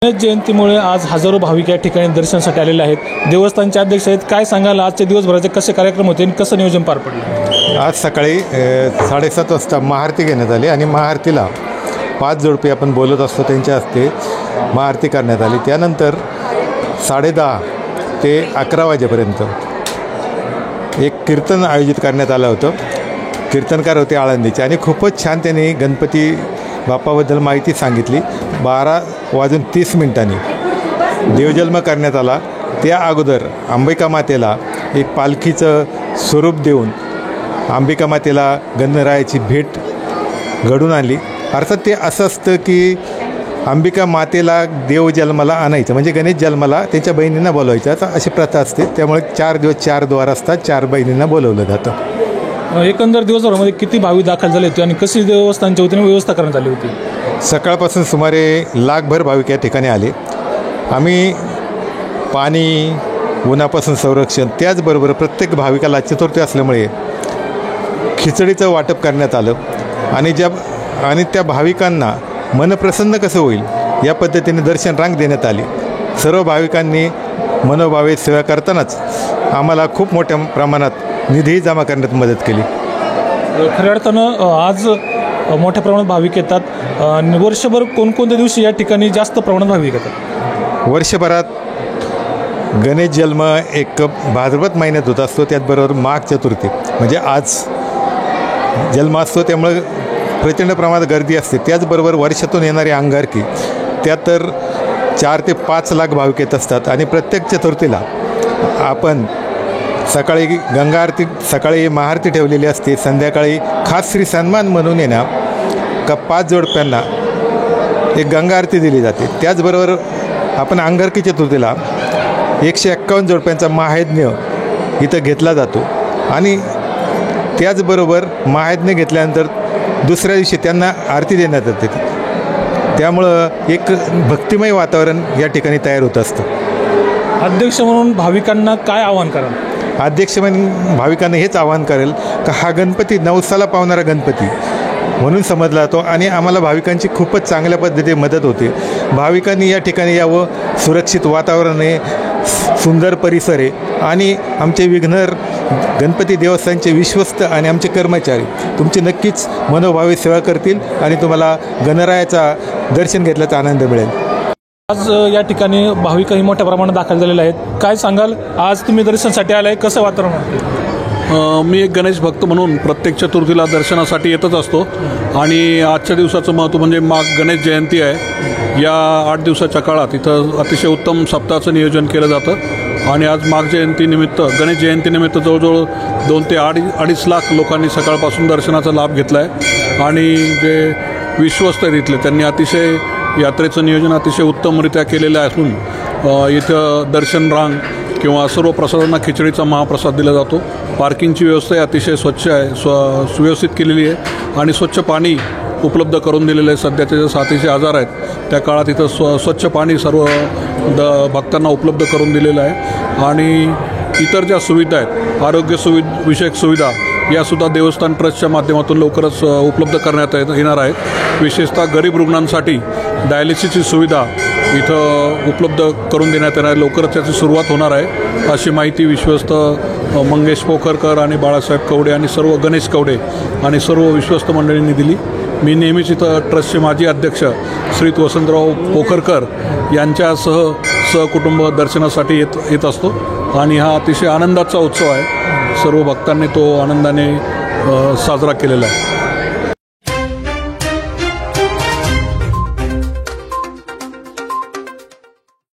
गणेश जयंतीमुळे आज हजारो भाविक या ठिकाणी दर्शनासाठी आलेले आहेत. देवस्थानचे अध्यक्ष आहेत, काय सांगाल आजच्या दिवसभराचे कसे कार्यक्रम होते आणि कसं नियोजन पार पडलं? आज सकाळी 7:30 वाजता महाआरती घेण्यात आली आणि महाआरतीला 5 जोडपे आपण बोलत असतो त्यांच्या हस्ते महाआरती करण्यात आली. त्यानंतर 10:30 ते 11 वाजेपर्यंत एक कीर्तन आयोजित करण्यात आलं होतं. कीर्तनकार होते आळंदीचे आणि खूपच छान त्यांनी गणपती बाप्पाबद्दल माहिती सांगितली. 12:30 देवजन्म करण्यात आला. त्या अगोदर अंबिका मातेला एक पालखीचं स्वरूप देऊन अंबिका मातेला गणरायाची भेट घडून आणली. अर्थात ते असं असतं की अंबिका मातेला देव जन्माला आणायचं म्हणजे गणेश जन्माला त्यांच्या बहिणींना बोलवायचं, आता अशी प्रथा असते. त्यामुळे 4 दिवस 4 द्वार असतात, 4 बहिणींना बोलवलं जातं. एकंदर दिवसभरामध्ये किती भाविक दाखल झाले होते आणि कशी देवस्थानच्या वतीने व्यवस्था करण्यात आली होती? सकाळपासून सुमारे लाखभर भाविक या ठिकाणी आले. आम्ही पाणी, उन्हापासून संरक्षण, त्याचबरोबर प्रत्येक भाविकाला चतुर्थी असल्यामुळे खिचडीचं वाटप करण्यात आलं आणि त्या भाविकांना मनप्रसन्न कसं होईल या पद्धतीने दर्शन रांग देण्यात आली. सर्व भाविकांनी मनोभावे सेवा करतानाच आम्हाला खूप मोठ्या प्रमाणात निधीही जमा करण्यात मदत केली. खऱ्या अर्थानं आज मोठ्या प्रमाणात भाविक येतात. वर्षभर कोणकोणत्या दिवशी या ठिकाणी जास्त प्रमाणात भाविक येतात? वर्षभरात गणेश जन्म एक भाद्रपद महिन्यात होत असतो. त्याचबरोबर माघ चतुर्थी म्हणजे आज जन्म असतो, त्यामुळे प्रचंड प्रमाणात गर्दी असते. त्याचबरोबर वर्षातून येणारी अंगारकी, त्यात तर 4 ते 5 लाख भाविक येत असतात. आणि प्रत्येक चतुर्थीला आपण सकाळी गंगा आरती, सकाळी महाआरती ठेवलेली असते. संध्याकाळी खास श्री सन्मान म्हणून येणार का 5 जोडप्यांना एक गंगा आरती दिली जाते. त्याचबरोबर आपण अंगारकी चतुर्थीला 151 जोडप्यांचा महायज्ञ इथं घेतला जातो. आणि त्याचबरोबर महायज्ञ घेतल्यानंतर दुसऱ्या दिवशी त्यांना आरती देण्यात येते. त्यामुळं एक भक्तिमय वातावरण या ठिकाणी तयार होत असतं. अध्यक्ष म्हणून भाविकांना काय आवाहन कराल? अध्यक्ष म्हणून भाविकांना हेच आवाहन करेल का हा गणपती नवसाला पावणारा गणपती म्हणून समजला जातो आणि आम्हाला भाविकांची खूपच चांगल्या पद्धतीने मदत होते. भाविकांनी या ठिकाणी यावं. सुरक्षित वातावरण आहे, सुंदर परिसर आहे आणि आमचे विघ्नर गणपती देवस्थानचे विश्वस्त आणि आमचे कर्मचारी तुमची नक्कीच मनोभावे सेवा करतील आणि तुम्हाला गणरायाचा दर्शन घेतल्याचा आनंद मिळेल. आज या ठिकाणी भाविकही मोठ्या प्रमाणात दाखल झालेले आहेत. काय सांगाल, आज तुम्ही दर्शनासाठी आलाय, कसं वातावरण वाटतं? मी एक गणेश भक्त म्हणून प्रत्येक चतुर्थीला दर्शनासाठी येतच असतो आणि आजच्या दिवसाचं महत्त्व म्हणजे माघ गणेश जयंती आहे. या 8 दिवसाच्या काळात इथं अतिशय उत्तम सप्ताहाचं नियोजन केलं जातं आणि आज माघ जयंतीनिमित्त, गणेश जयंतीनिमित्त जवळजवळ 2 ते 2.5 लाख लोकांनी सकाळपासून दर्शनाचा लाभ घेतला आहे. आणि जे विश्वस्त आहेत इथले त्यांनी अतिशय यात्रेचं नियोजन अतिशय उत्तमरित्या केलेलं असून इथं दर्शन रांग किंवा सर्व प्रसादांना खिचडीचा महाप्रसाद दिला जातो. पार्किंगची व्यवस्था अतिशय स्वच्छ आहे, सुव्यवस्थित केलेली आहे आणि स्वच्छ पाणी उपलब्ध करून दिलेलं आहे. सध्याचे जे साथीचे आजार आहेत त्या काळात इथं स्वच्छ पाणी सर्व भक्तांना उपलब्ध करून दिलेलं आहे. आणि इतर ज्या सुविधा आहेत, आरोग्य विषयक सुविधा, यासुद्धा देवस्थान ट्रस्टच्या माध्यमातून लवकरच उपलब्ध करण्यात येणार आहेत. विशेषतः गरीब रुग्णांसाठी डायलिसिसची सुविधा इथं उपलब्ध करून देण्यात येणार आहे. लवकरच त्याची सुरुवात होणार आहे अशी माहिती विश्वस्त मंगेश पोखरकर आणि बाळासाहेब कवडे आणि सर्व गणेश कवडे आणि सर्व विश्वस्त मंडळींनी दिली. मी नेहमीच इथं ट्रस्टचे माजी अध्यक्ष श्री वसंतराव पोखरकर यांच्यासह सहकुटुंब दर्शनासाठी येत असतो आणि हा अतिशय आनंदाचा उत्सव आहे. सर्व भक्तांनी तो आनंदाने साजरा केलेला आहे.